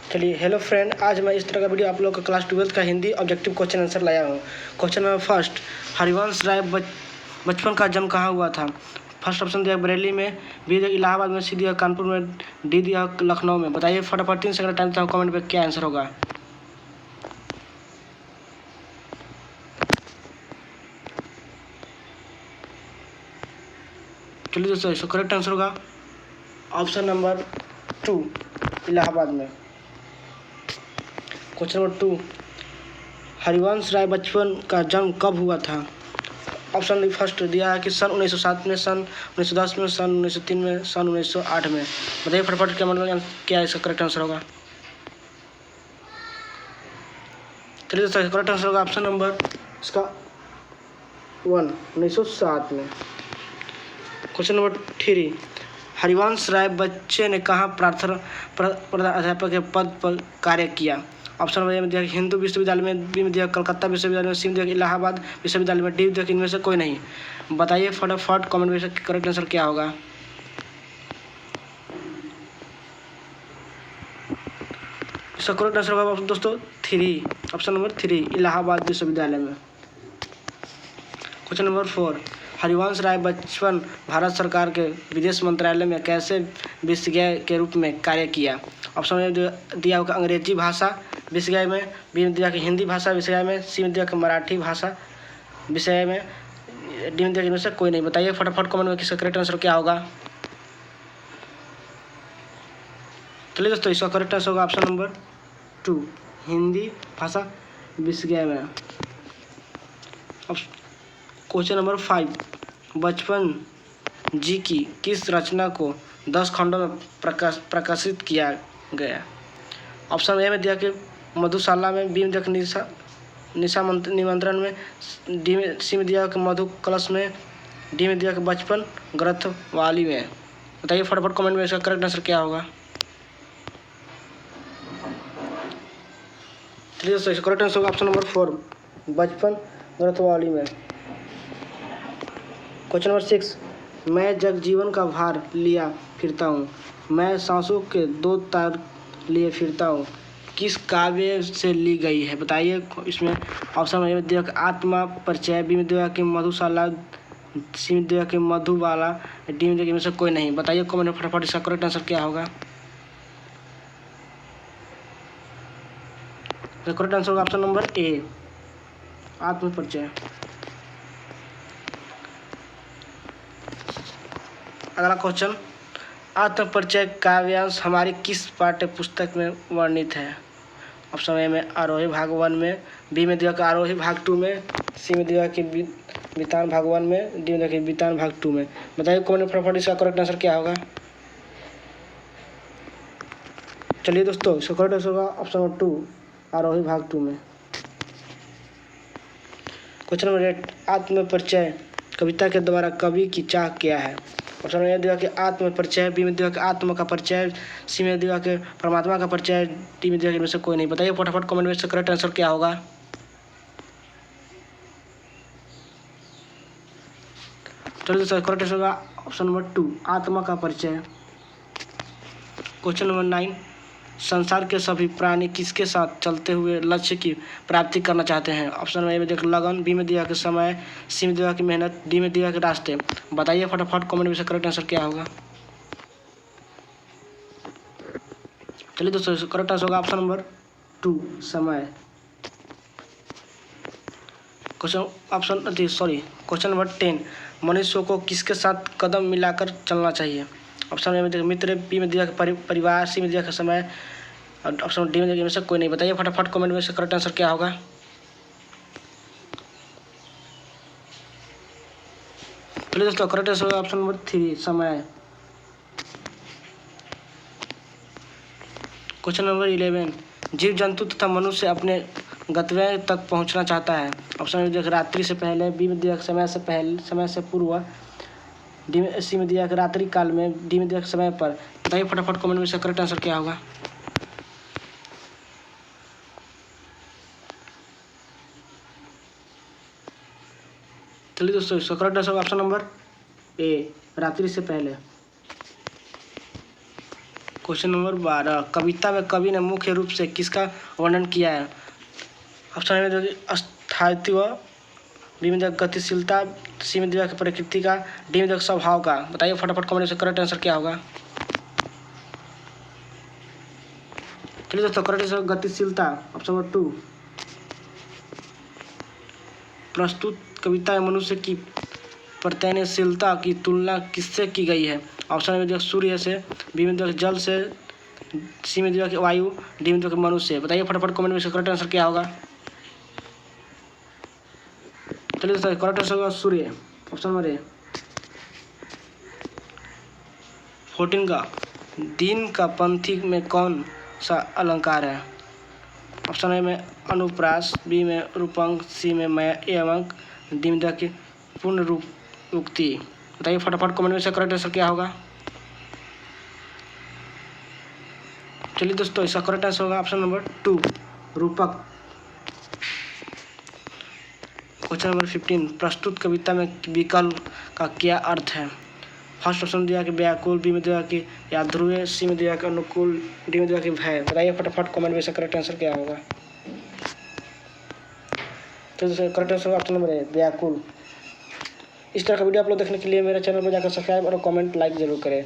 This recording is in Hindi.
चलिए, हेलो फ्रेंड, आज मैं इस तरह का वीडियो आप लोग का क्लास 12th का हिंदी ऑब्जेक्टिव क्वेश्चन आंसर लाया हूँ। Question number first, Harivansh Rai बचपन का जन्म कहाँ हुआ था? फर्स्ट ऑप्शन दिया बरेली में, बी दिया इलाहाबाद में, सी दिया कानपुर में, डी दिया लखनऊ में। बताइए फटाफट 3 सेकंड टाइम था, कमेंट पे क्या आंसर होगा। चलिए दोस्तों, इसका करेक्ट आंसर होगा ऑप्शन नंबर 2, इलाहाबाद में। क्वेश्चन नंबर 2, हरिवंश राय बचपन का जन्म कब हुआ था? ऑप्शन फर्स्ट दिया है कि सन 1907 में, सन 1910 में, सन 1903 में, सन 1908 में। बताइए फटाफट क्या इसका करेक्ट आंसर होगा। चलिए दोस्तों, करेक्ट आंसर होगा ऑप्शन नंबर इसका 1, 1907 में। क्वेश्चन नंबर 3, हरिवंश राय बच्चे ने कहाँ प्राध्यापक के पद पर कार्य किया? ऑप्शन नंबर ए में दिया हिंदू विश्वविद्यालय में, बी में दिया कलकत्ता विश्वविद्यालय में, सी में दिया इलाहाबाद विश्वविद्यालय में, डी दिया इनमें से कोई नहीं। बताइए फटाफट कमेंट में से करेक्ट आंसर क्या होगा। इसका करेक्ट आंसर होगा दोस्तों 3, ऑप्शन नंबर 3, इलाहाबाद विश्वविद्यालय में। क्वेश्चन नंबर 4, हरिवंश राय बचपन भारत सरकार के विदेश मंत्रालय में कैसे विशेषज्ञ के रूप में कार्य किया? ऑप्शन में दिया होगा अंग्रेजी भाषा विषय में, बी में दिया कि हिंदी भाषा विषय में, सी में दिया कि मराठी भाषा विषय में, डी में दिया इनमें से कोई नहीं। बताइए फटाफट कमेंट में किसका करेक्ट आंसर क्या होगा। चलिए दोस्तों, इसका करेक्ट आंसर होगा ऑप्शन नंबर 2, हिंदी भाषा विषय में। क्वेश्चन नंबर 5, बचपन जी की किस रचना को 10 खंडों में प्रकाशित किया गया? ऑप्शन ए में दिया कि मधुशाला में, बी में दिया कि निशा निमंत्रण में, डी में सी में दिया कि मधु कलश में, डी में दिया कि बचपन ग्रंथवाली में। बताइए फटाफट कमेंट में इसका करेक्ट आंसर क्या होगा। चलिए दोस्तों, इसका करेक्ट आंसर होगा ऑप्शन नंबर 4, बचपन ग्रंथवाली में। क्वेश्चन नंबर 6, मैं जगजीवन का भार लिया फिरता हूँ, मैं सांसों के 2 तार लिए फिरता हूँ, किस काव्य से ली गई है? बताइए इसमें ऑप्शन में दिया कि आत्मा परिचय, बी में दिया कि मधुशाला, सी में दिया कि मधुबाला, डी में दिया कि इनमें से कोई नहीं। बताइए कमेंट में फटाफट इसका करेक्ट आंसर क्या होगा। करेक्ट आंसर होगा ऑप्शन नंबर ए, आत्म परिचय। अगला क्वेश्चन, आत्म परिचय काव्यांश हमारी किस पाठ्य पुस्तक में वर्णित है? ऑप्शन ए में आरोही भाग 1 में, बी में दिया कि आरोही भाग 2 में, सी में दिया कि बितान भाग 1 में, डी में दिया कि बितान भाग 2 में। बताइए कमेंट फटाफट इसका करेक्ट आंसर क्या होगा। चलिए दोस्तों, इसका करेक्ट आंसर होगा ऑप्शन नंबर 2, आरोही भाग 2 में। क्वेश्चन नंबर 8, आत्म परिचय कविता के द्वारा कवि की चाह क्या है? ऑप्शन में दिया कि आत्म परिचय, बी में दिया कि आत्म का परिचय, सी में दिया कि परमात्मा का परिचय, डी में दिया कि इनमें से कोई नहीं। बताइए फटाफट कमेंट में इसका करेक्ट आंसर क्या होगा। चलिए दोस्तों, करेक्ट आंसर होगा ऑप्शन नंबर 2, आत्मा का परिचय। क्वेश्चन नंबर 9, संसार के सभी प्राणी किसके साथ चलते हुए लक्ष्य की प्राप्ति करना चाहते हैं? ऑप्शन ए में दिया लगन, बी में दिया कि समय, सी में दिया कि मेहनत, डी में दिया कि रास्ते। बताइए फटाफट कमेंट में से करेक्ट आंसर क्या होगा। चलिए दोस्तों, करेक्ट आंसर होगा ऑप्शन नंबर 2, समय। क्वेश्चन नंबर 10, मनुष्य को किसके साथ कदम मिलाकर चलना चाहिए? ऑप्शन ए में दिया मित्र, बी में दिया कि परिवार, सी में दिया कि समय, और ऑप्शन डी में दिया कि इनमें से कोई नहीं। बताइए फटाफट कमेंट में से करेक्ट आंसर क्या होगा। चलिए दोस्तों, करेक्ट आंसर होगा ऑप्शन नंबर 3, समय। क्वेश्चन नंबर 11, जीव जंतु तथा मनुष्य अपने गंतव्य तक पहुंचना चाहता है। ऑप्शन में दिया रात्रि से पहले, बी में दिया समय से पहले, समय से पूर्व, डी में सी में दिया रात्रि काल में, डी में दिया समय पर। बताइए फटाफट कमेंट में इसका करेक्ट आंसर क्या होगा। चलिए दोस्तों, इसका correct answer option number A, रात्रि से पहले। क्वेश्चन नंबर 12, कविता में कवि ने मुख्य रूप से किसका वर्णन किया है? ऑप्शन में देखिए स्थायित्व, बी में देखिए गतिशीलता, सी में देखिए प्रकृति का, डी में देखिए स्वभाव का। बताइए फटाफट कमेंट में करेक्ट आंसर क्या होगा। चलिए दोस्तों करेक्ट आंसर गतिशीलता, ऑप्शन नंबर 2। प्रस्तुत कविता में मनुष्य की प्रत्ययनशीलता की तुलना किससे की गई है? ऑप्शन में देखिए सूर्य से, बी में देखिए जल से, सी में देखिए वायु, डी में देखिए मनुष्य। बताइए फटाफट कमेंट में करेक्ट आंसर क्या होगा। चलिए दोस्तों करेक्ट आंसर होगा सूर्य, ऑप्शन नंबर ए। 14 का दिन का पंथी में कौन सा अलंकार है? ऑप्शन ए में अनुप्रास, बी में रूपंक, सी में यमक, डी में देखिए पूर्ण रूप उक्ति। बताइए फटाफट कमेंट में से करेक्ट आंसर क्या होगा। चलिए दोस्तों इसका करेक्ट आंसर होगा ऑप्शन नंबर 2 रूपक। क्वेश्चन नंबर 15, प्रस्तुत कविता में विकल्प का क्या अर्थ है? फर्स्ट ऑप्शन दिया कि व्याकुल, बी में दिया कि याध्रुव, सी में दिया कि अनुकूल, डी में दिया कि भय। बताइए फटाफट कमेंट में से करेक्ट आंसर क्या होगा। तो करेक्ट आंसर होगा ऑप्शन नंबर ए व्याकुल। इस तरह का वीडियो आप लोग देखने के लिए मेरे चैनल पर जाकर सब्सक्राइब और कमेंट लाइक जरूर करें।